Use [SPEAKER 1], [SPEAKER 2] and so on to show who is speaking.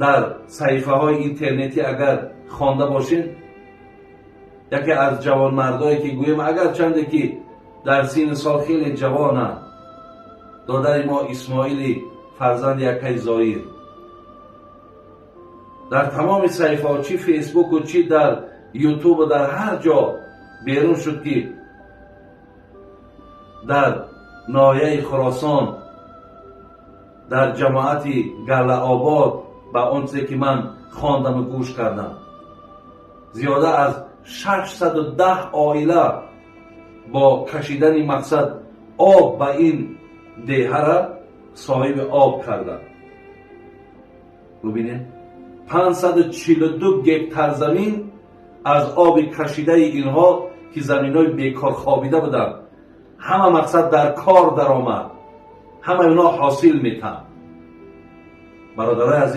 [SPEAKER 1] در صحیفه های اینترنتی اگر خوانده باشین، یکی از جوان مردایی که گویم اگر چنده که در سین سال خیلی جوانه، دادر ما اسماعیل فرزند یکی زایر، در تمام صحیفه ها چی فیسبوک و چی در یوتیوب و در هر جا بیرون شد که در ناحیه خراسان در جماعت گله آباد با آنچه که من خواندم و گوش کردم زیاده از 610 عائله با کشیدن مقصد آب به این دیه را صاحب آب کردند. ببینید 542 گکتار زمین از آب کشیده اینها که زمینای بیکار خوابیده بودند، همه مقصد در کار در آمد، همه اینا حاصل میتن. برادرای عزیز